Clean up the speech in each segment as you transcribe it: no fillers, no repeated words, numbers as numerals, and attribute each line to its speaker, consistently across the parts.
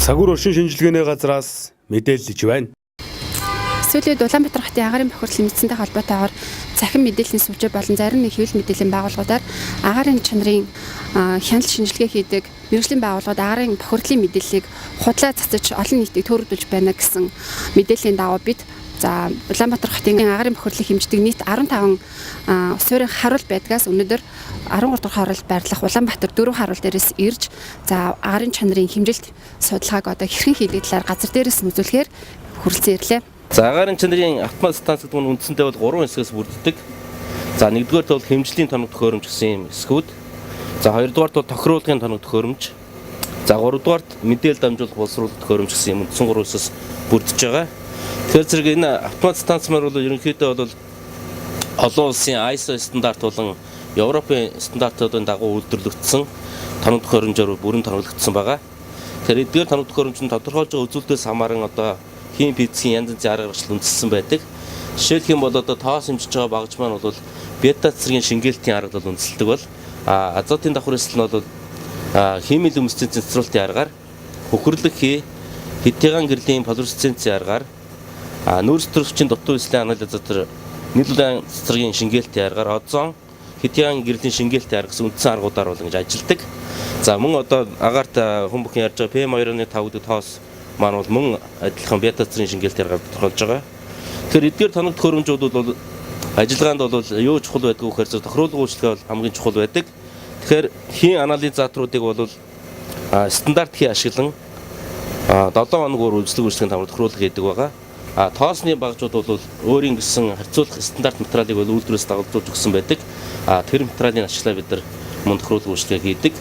Speaker 1: Сагуур оршин шинжилгээний газраас мэдээлж байна.
Speaker 2: Сүүлийн Улаанбаатар хотын агаарын бохирдлын мэдсэнтэй холбоотойгоор цахим мэдээллийн сүлжээ болон зарим нэг хэвлэл мэдээллийн байгууллагуудаар агаарын чанарын хяналт шинжилгээ хийдэг мэргэжлийн байгууллагууд агаарын бохирдлын мэдээллийг худлаа цацаж олон нийтэд төрөлдүүлж байна гэсэн мэдээллийн дагуу бид Улаанбаатар хотын агаарын бохирдлыг хэмждэг нийт 15 суурин харуул байдгаас өнөөдөр 13 дахь харуул байрлах Улаанбаатар 4 харуул дээрээс ирж агаарын чанарын хэмжилт судалгааг одоо хэрхэн хийдэг талаар газар дээрээс нь үзүүлэхээр хүрэлцэн ирлээ.
Speaker 3: За агаарын чанарын автомат станц гэдэг нь үндсэндээ бол 3 хэсгээс бүрддэг. За нэгдүгээрт бол хэмжлийн тоног төхөөрөмж гэсэн юм хэсгүүд. За хоёрдугаарт бол тохируулгын тоног төхөөрөмж. За гуравдугаарт мэдээлэл дамжуулах боловсруулалт төхөөрөмж гэсэн юм үндсэн 3 хэсгээс бүрдэж байгаа. Тэгэхээр зэрэг энэ автомат станц маань бол ерөнхийдөө бол олон улсын ISO стандарт болон Европын стандартуудын дагуу үйлдвэрлэгдсэн тоног төхөөрөмжөөр бүрэн тоноглогдсон байгаа. Тэгэхээр эдгээр тоног төхөөрөмж нь тодорхойлж байгаа үзүүлэлтээс хамааран одоо хим физикийн янз бүрийн арга барил үндэслэн байдаг. Жишээлх юм бол одоо тоос хэмжиж байгаа багж маань бол бета цэцэргийн шингээлтийн арга бол үндэслэдэг бол азотын давхар эсэл нь бол химийн өмсцийн цэцэрлэлтийн аргаар хөхөрлөх хитиган гэрлийн флуоресценцийн аргаар нүүрс төрөвчийн дутуу эслийн анализатор нийлүүлэн цэцэргийн шингээлтийн аргаар озон хитиган гэрлийн шингээлтийн арга гэсэн үндсэн аргуудаар бол ингэж ажилладаг. За мөн одоо агаарт хүн бүхэн ярьж байгаа PM2.5 гэдэг тоос маань бол мөн адилхан бета цэцэрийн шингээлтийн аргаар тодорхойлж байгаа. Тэгэхээр эдгээр тоног төхөөрөмжүүд бол ажиллагаанд бол юу чухал байдг вэ гэхээр тохируулгын үйлчлэгээ бол хамгийн чухал байдаг. Тэгэхээр хийн анализаторуудыг бол стандарт хий ашиглан 7 хоногор үйлчлэгийн тамаар тохируулга хийдэг байгаа. Тоосны багжууд бол өөрийн гэсэн харьцуулах стандарт материалыг бол үйлдвэрээс дагуулж өгсөн байдаг. Тэр материалын ашиглаа бид нар мөн тохируулгын үйлчлэгээ хийдэг.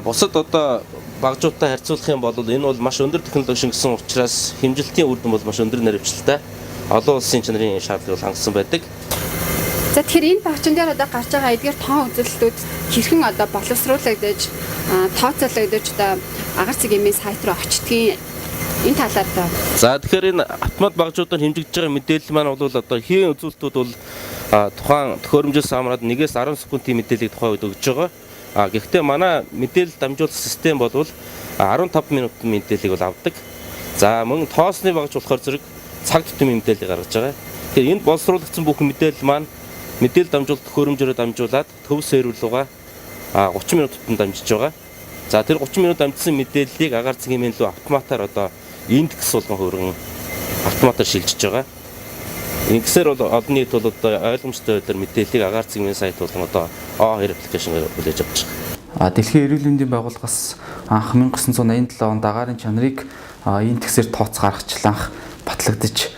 Speaker 3: Бусад одоо багжуудтай харьцуулах юм бол энэ бол маш өндөр технологи шингэсэн учраас хэмжилтийн үр дүн бол маш өндөр наривчлалтай. Олон улсын чанарын шаардлагыг хангасан байдаг.
Speaker 2: За тэгэхээр энэ багжин дээр одоо гарч байгаа эдгээр тоон үзүүлэлтүүд хэрхэн одоо боловсруулагдаж тооцоологдож одоо агаар цэгийн сайт руу очтгийг энэ талаар та.
Speaker 3: За тэгэхээр энэ автомат багжуудаар хэмжигдэж байгаа мэдээлэл маань бол одоо хийн үзүүлэлтүүд бол тухайн төхөөрөмжөөс хамаарат 1-ээс 10 секундын мэдээллийг тухайн үед өгж байгаа. Гэхдээ манай мэдээлэл дамжуулах систем бол 15 минутын мэдээллийг бол авдаг. За мөн тоосны багж болохоор зэрэг цаг тутмын мэдээллийг гаргаж байгаа. Тэгэхээр энд боловсруулагдсан бүх мэдээлэл маань мэдээлэл дамжуулалт төхөөрөмжөөрөө дамжуулаад төв сервер руугаа 30 минут тутамд дамжиж байгаа. За тэр 30 минут дамжсан мэдээллийг агаар цэгийн мэн рүү автоматар одоо индекс болгон хөргөн автоматар шилжиж байгаа. Индексээр бол олон нийт бол одоо ойлгомжтой байдлаар мэдээллийг агаар цэгийн сайт болон одоо O2 аппликейшнээр хүлээж авч байгаа.
Speaker 4: Дэлхийн эрүүл мэндийн байгууллагаас анх 1987 онд агаарын чанарыг индексээр тооц гаргачлан батлагдаж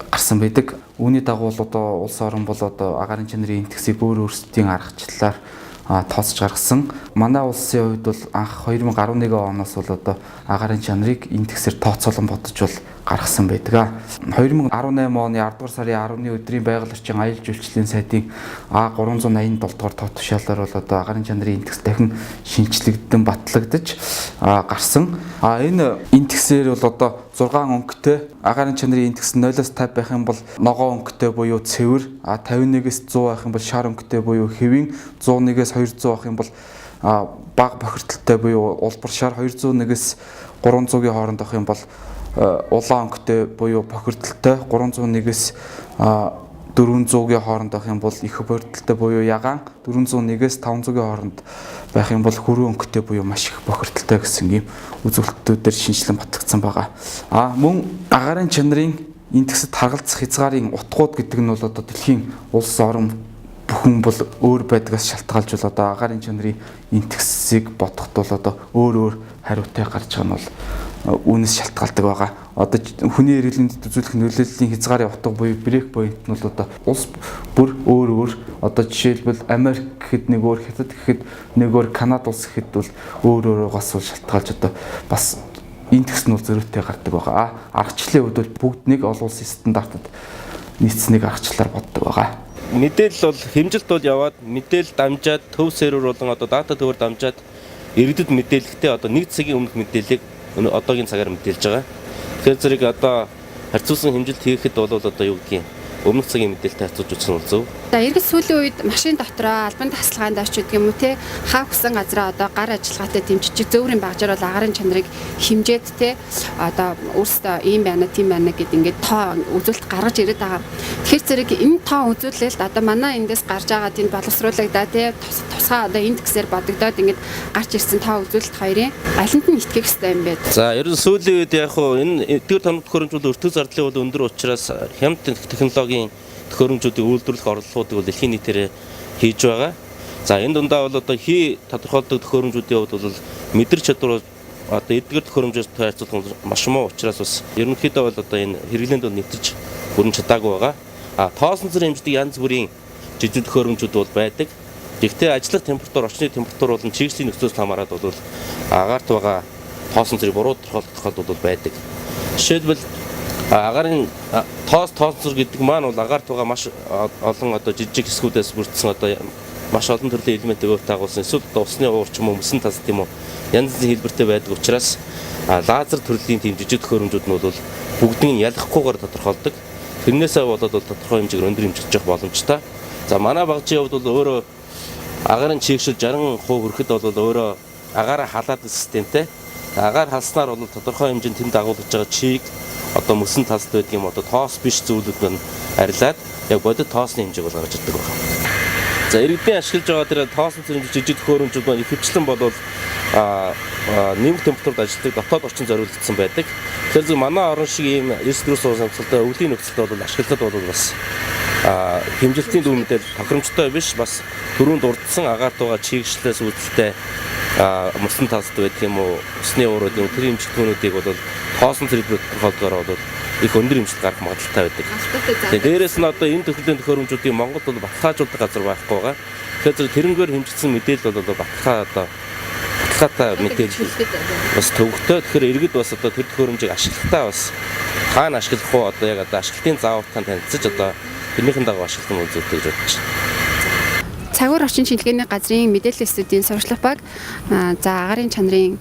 Speaker 4: гарсан байдаг. Үүний дагуу одоо улс орон бол одоо агаарын чанарын индексийг өөр өөрсдийн аргачлалаар тооцож гаргасан. Манай улсын хувьд бол анх 2011 оноос бол одоо агаарын чанарыг индексээр тооцоолон бодож бол гаргасан байдаг. 2018 оны 10 дугаар сарын 10-ны өдрийн байгаль орчин аялал жуулчлалын сайтын А387 дугаар тоо тушаалаар бол одоо агаарын чанарын индекс дахин шинчлэгдэн батлагдаж гарсан. Энэ индексээр бол одоо 6 өнгөтэй агаарын чанарын индекс 0-аас 50 байх юм бол ногоо өнгөтэй буюу цэвэр, 51-ээс 100 байх юм бол шар өнгөтэй буюу хэвийн, 101-ээс 200 байх юм бол бага бохирдолтой буюу улбар шар, 201-ээс 300-ийн хооронд байх юм бол улаан өнгөтэй буюу бохирдолтой, 301-ээс 400-ийн хооронд байх юм бол их бохирдолтой буюу ягаан, 401-ээс 500-ийн хооронд байх юм бол хүрээ өнгөтэй буюу маш их бохирдолтой гэсэн ийм үзүүлэлтүүдээр шинжилэн батлагдсан байгаа. Мөн агаарын чанарын индексэд харгалзах хязгаарын утгууд гэдэг нь бол одоо дэлхийн улс орон бүхэн бол өөр байдгаас шалтгаалж бол одоо агаарын чанарын индексийг бодоход бол одоо өөр хариутай гарч байгаа нь бол үүнээс шалтгаалдаг байгаа. Одоо хүний эрүүл мэндэд үзүүлэх нөлөөллийн хязгаарын утга буюу брейк point нь бол одоо улс бүр өөр одоо жишээлбэл Америк гэхэд нэг өөр, Хятад гэхэд нэг өөр, Канада улс гэхэд бол өөрөөс шалтгаалж одоо бас индекс нь зөрүүтэй гардаг байгаа. Аргачлалын хувьд бол бүгд нэг олон улсын стандартад нийцсэнийг аргачлалаар боддог байгаа.
Speaker 3: Мэдээлэл бол хэмжилт бол яваад мэдээлэл дамжаад төв сервер болон одоо дата төвөр дамжаад иргэдэд мэдээлэхдээ одоо 1 цагийн өмнөх мэдээллийг одоогийн цагаар мэдээлж байгаа. Тэгэхээр зэрэг одоо харьцуулсан хэмжилт хийхэд бол одоо юу гэдгийг өмнөх цагийн мэдээлэлтэй харьцуулж үзэх нь бол зөв.
Speaker 2: Одоо иргэд сүүлийн үед машин дотроо албан тасалгаанд орч гэдэг юм уу те хаа хүсэн газараа одоо гар ажиллагаатай дэмжиж зөөврийн багжаар бол агаарын чанарыг хэмжээд те одоо өөрсдөө ийм байна тийм байна гэд ингээд тоо үзүүлэлт гаргаж ирээд байгаа. Тэгэхээр зэрэг энэ тоо үзүүлэлт одоо манай эндээс гарч байгаа тийм боловсруулагдаа те тусгай одоо индексээр бодогдоод ингээд гарч ирсэн тоо үзүүлэлт хоёрын алинд нь итгэх хэрэгтэй юм бэ?
Speaker 3: За ерөн сүүлийн үед яг хуу энэ эдгээр тоног төхөөрөмжүүд өртөг зардлын бол өндөр учраас хямд технологийн төхөөрөмжүүдийн үйлдвэрлэх орлогуудыг бол дэлхийн нийтээр хийж байгаа. За энэ дундаа бол одоо тодорхойлдог төхөөрөмжүүдийн хувьд бол мэдэрч чадвар одоо эдгээр төхөөрөмжөөс тайлбарлах маш муу учраас бас ерөнхийдөө бол одоо энэ хэрэглээнд бол нэвтэрч хүрэн чадаагүй байгаа. Тоосон зэрэг хэмждэг янз бүрийн жижиг төхөөрөмжүүд бол байдаг. Гэхдээ ажиллах температур, орчны температур болон чийгслийн нөхцөөс хамаарат бол агаарт байгаа тоосон зэрэг буруу тохиолдол бол байдаг. Жишээлбэл агарын тоосон зэрэг гэдэг маань бол агаарт байгаа маш олон одоо жижиг хэсгүүдээс бүрдсэн одоо маш олон төрлийн элементийг өөртөө дагуулсан эсвэл усны уур ч юм уу мөсөн тас тийм үү янз бүрийн хэлбэртэй байдаг учраас лазер төрлийн тийм жижиг төхөөрөмжүүд нь бол бүгдийг нь ялахгүйгээр тодорхойлдог. Тэрнээсээ болоод бол тодорхой хэмжээгээр өндөр хэмжиж явах боломжтой. За манай багжийн хувьд бол өөрөө агарын чийгшил 60% хүрэхэд бол өөрөө агаараа халаадаг системтэй. Агаар халснаар бол тодорхой хэмжээнд тэнд дагуулж байгаа чийг одоо мөсөн талд байдаг юм одоо тоос биш зүйлүүд нь арилаад яг бодит тоосны хэмжээг бол гаргаж ирдэг байна. За иргэдийн ашиглаж байгаа тэр тоосон зэрэг жижиг төхөөрөмжүүд маань ихэвчлэн бол нэмэг температурт ажилладаг дотоод орчин зориулагдсан байдаг. Тэгэхээр зөв манай орн шиг ийм эрс дөрөс самцалтай өвлийн нөхцөлд бол ашиглахад бол бас хэмжилтийн дүр мэдээлэл тохиромжтой биш бас дөрөнд урдсан агаарт байгаа чийгшлээс үүдэлтэй мөсөн талд байдаг юм уу усны уурууд юм тэр хэмжлэгтүүнүүдийг бол тоосон зэрэг тодорхойлгоор бол их өндөр хэмжлэг гарах магадaltaй байдаг. Тэгээд дээрэс нь одоо энэ төрлийн төхөөрөмжүүдийн Монголд бол баталгаажуулдаг газар байхгүй байгаа. Тэгэхээр тэрнгээр хэмжигдсэн мэдээлэл бол баталгаатай мэдээлэл бас төвөгтэй. Тэгэхээр иргэд бас одоо тэр төхөөрөмжийг ашиглахдаа бас хаана ашиглах уу одоо яг одоо ашиглалтын заавартаа танилцж одоо тэрнийхэн дагуу ашиглах нь үзүүлдэг гэж бодож байна.
Speaker 2: Цагуур орчин шинжилгээний газрын мэдээллийн студийн сурчлага баг за агарын чанарын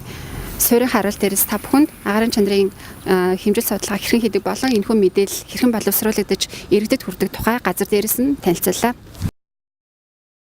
Speaker 2: суурийн харуулт дээрээс та бүхэнд агарын чанарын хэмжил судалгаа хэрхэн хийдэг болон энэхүү мэдээлэл хэрхэн боловсруулагдаж иргэдэд хүрдэг тухай газар дээрээс нь танилцууллаа.